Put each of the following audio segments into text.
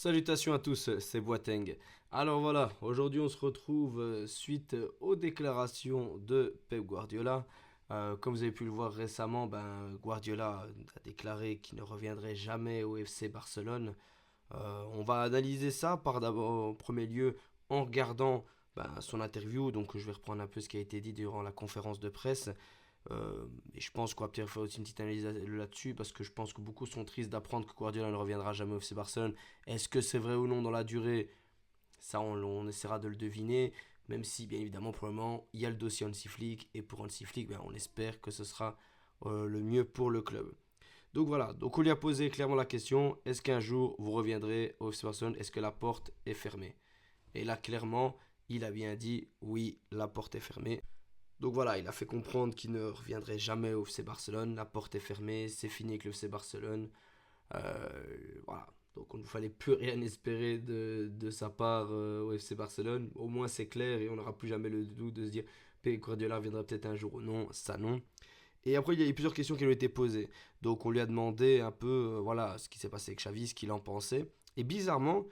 Salutations à tous, c'est Boateng. Alors voilà, aujourd'hui on se retrouve suite aux déclarations de Pep Guardiola. Comme vous avez pu le voir récemment, Guardiola a déclaré qu'il ne reviendrait jamais au FC Barcelone. On va analyser ça par d'abord en premier lieu en regardant son interview. Donc je vais reprendre un peu ce qui a été dit durant la conférence de presse. Et je pense qu'on va peut-être faire aussi une petite analyse là-dessus parce que je pense que beaucoup sont tristes d'apprendre que Guardiola ne reviendra jamais au FC Barcelone. Est-ce que c'est vrai ou non dans la durée? Ça, on essaiera de le deviner. Même si, bien évidemment, pour le moment, il y a le dossier Hansi Flick. Et pour Hansi Flick, on espère que ce sera le mieux pour le club. Donc voilà, donc on lui a posé clairement la question, est-ce qu'un jour vous reviendrez au FC Barcelone? Est-ce que la porte est fermée? Et là, clairement, il a bien dit, oui, la porte est fermée. Donc voilà, il a fait comprendre qu'il ne reviendrait jamais au FC Barcelone. La porte est fermée, c'est fini avec le FC Barcelone. Voilà. Donc on ne fallait plus rien espérer de sa part au FC Barcelone. Au moins c'est clair et on n'aura plus jamais le doute de se dire Pep Guardiola reviendra peut-être un jour ou non. Ça non. Et après il y a eu plusieurs questions qui lui ont été posées. Donc on lui a demandé un peu voilà ce qui s'est passé avec Xavi, ce qu'il en pensait. Et bizarrement,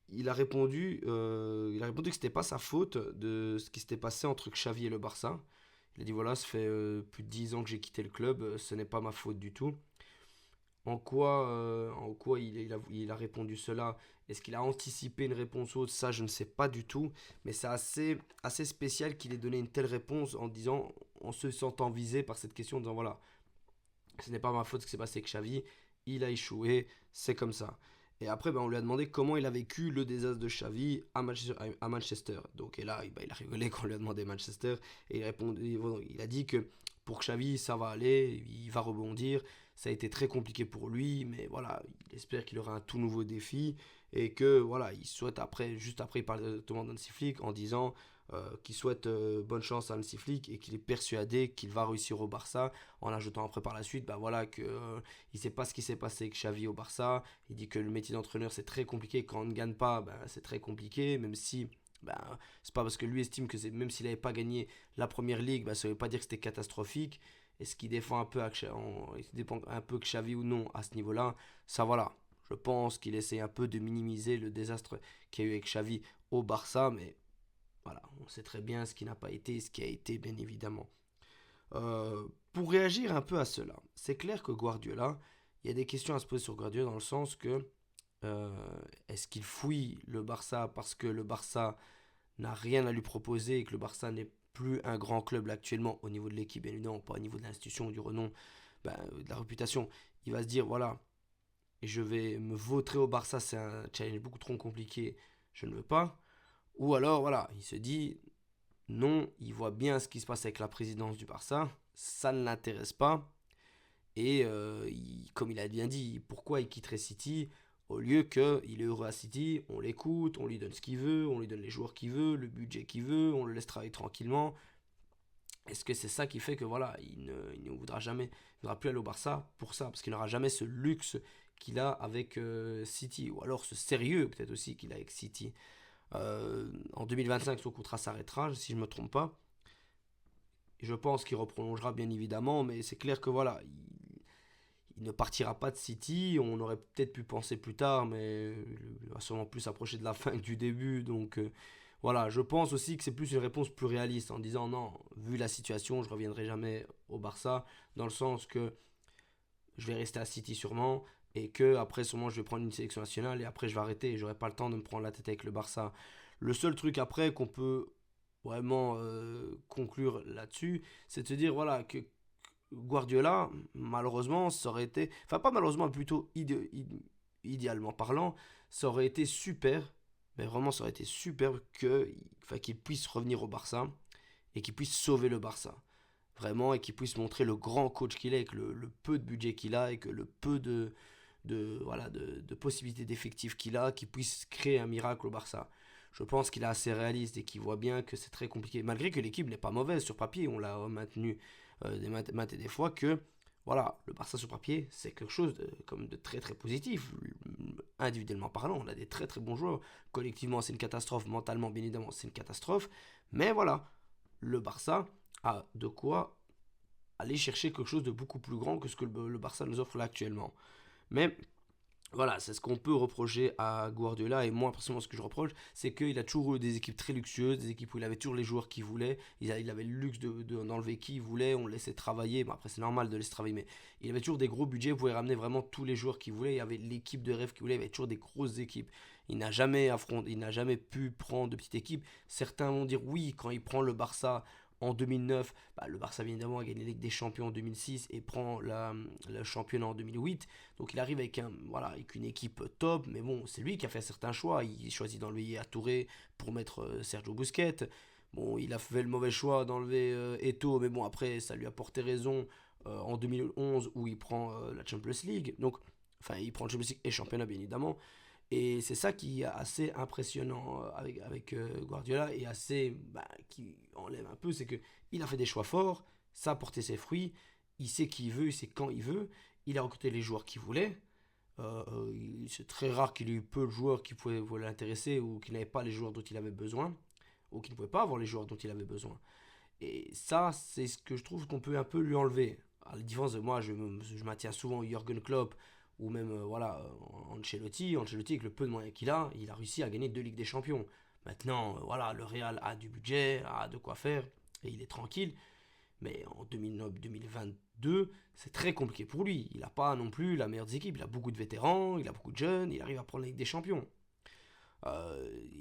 il a répondu que c'était pas sa faute de ce qui s'était passé entre Xavi et le Barça. Il a dit voilà, ça fait plus de 10 ans que j'ai quitté le club, ce n'est pas ma faute du tout. En quoi il a répondu cela? Est-ce qu'il a anticipé une réponse autre? Ça, je ne sais pas du tout. Mais c'est assez spécial qu'il ait donné une telle réponse en disant, en se sentant visé par cette question, en disant voilà, ce n'est pas ma faute ce qui s'est passé avec Xavi, il a échoué, c'est comme ça. Et après, on lui a demandé comment il a vécu le désastre de Xavi à Manchester. Donc, et là, il a rigolé quand on lui a demandé Manchester. Et il a dit que pour Xavi, ça va aller, il va rebondir. Ça a été très compliqué pour lui, mais voilà, il espère qu'il aura un tout nouveau défi. Et que voilà, il souhaite après, juste après, il parle de Thomas Hansi Flick en disant qu'il souhaite bonne chance à Hansi Flick et qu'il est persuadé qu'il va réussir au Barça, en ajoutant après par la suite voilà que il sait pas ce qui s'est passé avec Xavi au Barça. Il dit que le métier d'entraîneur c'est très compliqué, quand on ne gagne pas c'est très compliqué, même si c'est pas parce que lui estime que même s'il n'avait pas gagné la première ligue, ça ne veut pas dire que c'était catastrophique. Est-ce qu'il défend un peu il dépend un peu que Xavi ou non à ce niveau-là? Ça voilà, je pense qu'il essaie un peu de minimiser le désastre qu'il y a eu avec Xavi au Barça, mais voilà, on sait très bien ce qui n'a pas été et ce qui a été, bien évidemment. Pour réagir un peu à cela, c'est clair que Guardiola, il y a des questions à se poser sur Guardiola dans le sens que est-ce qu'il fouille le Barça parce que le Barça n'a rien à lui proposer et que le Barça n'est plus un grand club là, actuellement au niveau de l'équipe, bien évidemment, pas au niveau de l'institution, du renom, de la réputation. Il va se dire voilà, je vais me vautrer au Barça, c'est un challenge beaucoup trop compliqué, je ne veux pas. Ou alors voilà, il se dit non, il voit bien ce qui se passe avec la présidence du Barça, ça ne l'intéresse pas. Et comme il a bien dit, pourquoi il quitterait City au lieu qu'il est heureux à City, on l'écoute, on lui donne ce qu'il veut, on lui donne les joueurs qu'il veut, le budget qu'il veut, on le laisse travailler tranquillement. Est-ce que c'est ça qui fait que voilà, il ne voudra jamais, il ne voudra plus aller au Barça pour ça, parce qu'il n'aura jamais ce luxe qu'il a avec City, ou alors ce sérieux peut-être aussi qu'il a avec City. En 2025, son contrat s'arrêtera, si je ne me trompe pas. Et je pense qu'il reprolongera bien évidemment, mais c'est clair que voilà, il ne partira pas de City. On aurait peut-être pu penser plus tard, mais il va sûrement plus s'approcher de la fin que du début. Donc voilà, je pense aussi que c'est plus une réponse plus réaliste en disant non, vu la situation, je ne reviendrai jamais au Barça, dans le sens que je vais rester à City sûrement, et que après sûrement je vais prendre une sélection nationale, et après je vais arrêter, et j'aurai pas le temps de me prendre la tête avec le Barça. Le seul truc après qu'on peut vraiment conclure là-dessus, c'est de se dire voilà que Guardiola, malheureusement, ça aurait été, enfin pas malheureusement, plutôt idéalement parlant, ça aurait été super, mais vraiment ça aurait été super qu'il puisse revenir au Barça et qu'il puisse sauver le Barça. Vraiment, et qu'il puisse montrer le grand coach qu'il est, avec le peu de budget qu'il a, et que le peu de possibilités d'effectifs qu'il a, qu'il puisse créer un miracle au Barça. Je pense qu'il est assez réaliste et qu'il voit bien que c'est très compliqué. Malgré que l'équipe n'est pas mauvaise sur papier, on l'a maintenu maintes et des fois que voilà, le Barça sur papier, c'est quelque chose comme de très très positif. Individuellement parlant, on a des très très bons joueurs. Collectivement, c'est une catastrophe. Mentalement, bien évidemment, c'est une catastrophe. Mais voilà, le Barça a de quoi aller chercher quelque chose de beaucoup plus grand que ce que le Barça nous offre là actuellement. Mais Voilà, c'est ce qu'on peut reprocher à Guardiola. Et moi, personnellement, ce que je reproche, c'est qu'il a toujours eu des équipes très luxueuses, des équipes où il avait toujours les joueurs qu'il voulait. Il avait le luxe d'enlever qui il voulait, on le laissait travailler. Bon, après, c'est normal de laisser travailler, mais il avait toujours des gros budgets, vous pouvait ramener vraiment tous les joueurs qu'il voulait. Il y avait l'équipe de rêve qu'il voulait, il y avait toujours des grosses équipes. Il n'a jamais pu prendre de petites équipes. Certains vont dire oui, quand il prend le Barça en 2009, bah, le Barça bien évidemment a gagné la Ligue des Champions en 2006 et prend le championnat en 2008. Donc il arrive avec une équipe top, mais bon, c'est lui qui a fait certains choix. Il choisit d'enlever Yaya Touré pour mettre Sergio Busquets. Bon, il a fait le mauvais choix d'enlever Eto'o, mais bon, après, ça lui a porté raison en 2011 où il prend la Champions League. Donc, enfin, il prend le Champions League et championnat, bien évidemment. Et c'est ça qui est assez impressionnant avec Guardiola et qui enlève un peu, c'est que il a fait des choix forts, ça a porté ses fruits, il sait qui il veut, il sait quand il veut, il a recruté les joueurs qu'il voulait. C'est très rare qu'il ait eu peu de joueurs qui pouvaient l'intéresser ou qui n'avaient pas les joueurs dont il avait besoin ou qui ne pouvaient pas avoir les joueurs dont il avait besoin. Et ça, c'est ce que je trouve qu'on peut un peu lui enlever. À la différence de moi, je maintiens souvent Jürgen Klopp ou même Ancelotti. Ancelotti, avec le peu de moyens qu'il a, il a réussi à gagner 2 Ligues des Champions. Maintenant, voilà, le Real a du budget, a de quoi faire et il est tranquille. Mais en 2009-2022, c'est très compliqué pour lui. Il n'a pas non plus la meilleure des équipes. Il a beaucoup de vétérans, il a beaucoup de jeunes, il arrive à prendre la Ligue des Champions.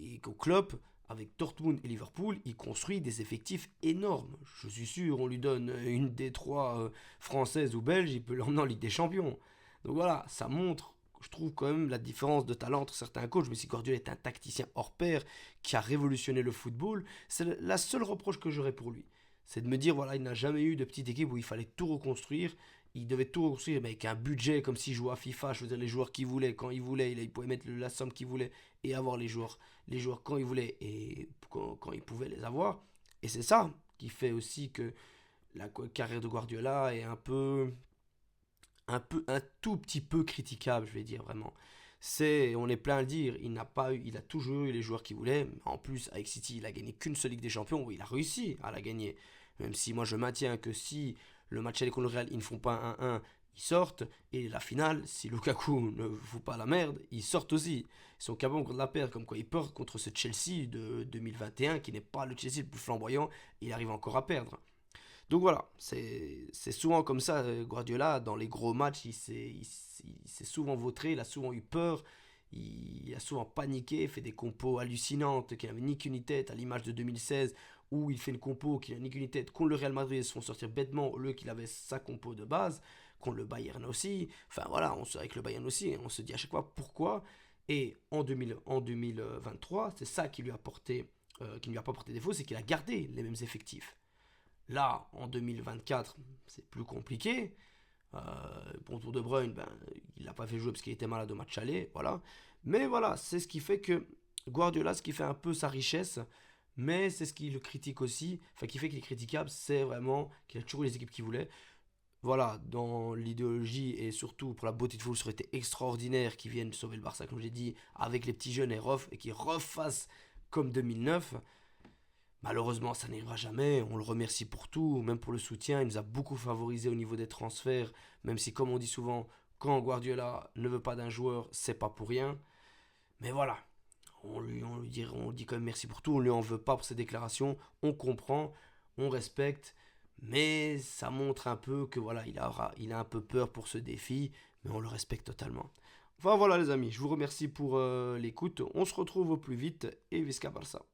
Et qu'au Klopp, avec Dortmund et Liverpool, il construit des effectifs énormes. Je suis sûr, on lui donne une des trois françaises ou belges, il peut l'emmener en Ligue des Champions. Donc voilà, ça montre, je trouve quand même la différence de talent entre certains coachs. Mais si Guardiola est un tacticien hors pair qui a révolutionné le football, c'est la seule reproche que j'aurais pour lui. C'est de me dire, voilà, il n'a jamais eu de petite équipe où il fallait tout reconstruire. Il devait tout reconstruire, mais avec un budget comme s'il jouait à FIFA, choisir les joueurs qu'il voulait, quand il voulait, il pouvait mettre la somme qu'il voulait et avoir les joueurs quand il voulait et quand il pouvait les avoir. Et c'est ça qui fait aussi que la carrière de Guardiola est un tout petit peu critiquable, je vais dire vraiment. On est plein à le dire, il a toujours eu les joueurs qu'il voulait. En plus, avec City, il a gagné qu'une seule Ligue des Champions, où il a réussi à la gagner. Même si moi je maintiens que si le match avec le Real, ils ne font pas 1-1, ils sortent. Et la finale, si Lukaku ne fout pas la merde, ils sortent aussi. Ils sont capables de la perdre, comme quoi ils perdent contre ce Chelsea de 2021, qui n'est pas le Chelsea le plus flamboyant, et il arrive encore à perdre. Donc voilà, c'est souvent comme ça, Guardiola, dans les gros matchs, il s'est souvent vautré, il a souvent eu peur, il a souvent paniqué, fait des compos hallucinantes qui n'avaient ni qu'une ni tête, à l'image de 2016, où il fait une compo qui n'a ni qu'une ni tête, contre le Real Madrid, ils se font sortir bêtement, au lieu qu'il avait sa compo de base, contre le Bayern aussi, enfin voilà, avec le Bayern aussi, on se dit à chaque fois pourquoi, et en 2023, c'est ça qui ne lui a pas porté défaut, c'est qu'il a gardé les mêmes effectifs. Là, en 2024, c'est plus compliqué. Bon, Tour de Bruyne, ben, il n'a pas fait jouer parce qu'il était malade au match aller, voilà. Mais voilà, c'est ce qui fait que Guardiola, ce qui fait un peu sa richesse, mais c'est ce qui le critique aussi, enfin qui fait qu'il est critiquable, c'est vraiment qu'il a toujours eu les équipes qu'il voulait. Voilà, dans l'idéologie et surtout pour la beauté de foot, ça aurait été extraordinaire qu'ils viennent sauver le Barça, comme j'ai dit, avec les petits jeunes et qu'ils refassent comme 2009. Malheureusement, ça n'arrivera jamais. On le remercie pour tout, même pour le soutien. Il nous a beaucoup favorisé au niveau des transferts. Même si, comme on dit souvent, quand Guardiola ne veut pas d'un joueur, c'est pas pour rien. Mais voilà, on dit quand même merci pour tout. On lui en veut pas pour ses déclarations. On comprend, on respecte. Mais ça montre un peu que voilà, il a un peu peur pour ce défi. Mais on le respecte totalement. Enfin voilà les amis, je vous remercie pour l'écoute. On se retrouve au plus vite et Visca Barça.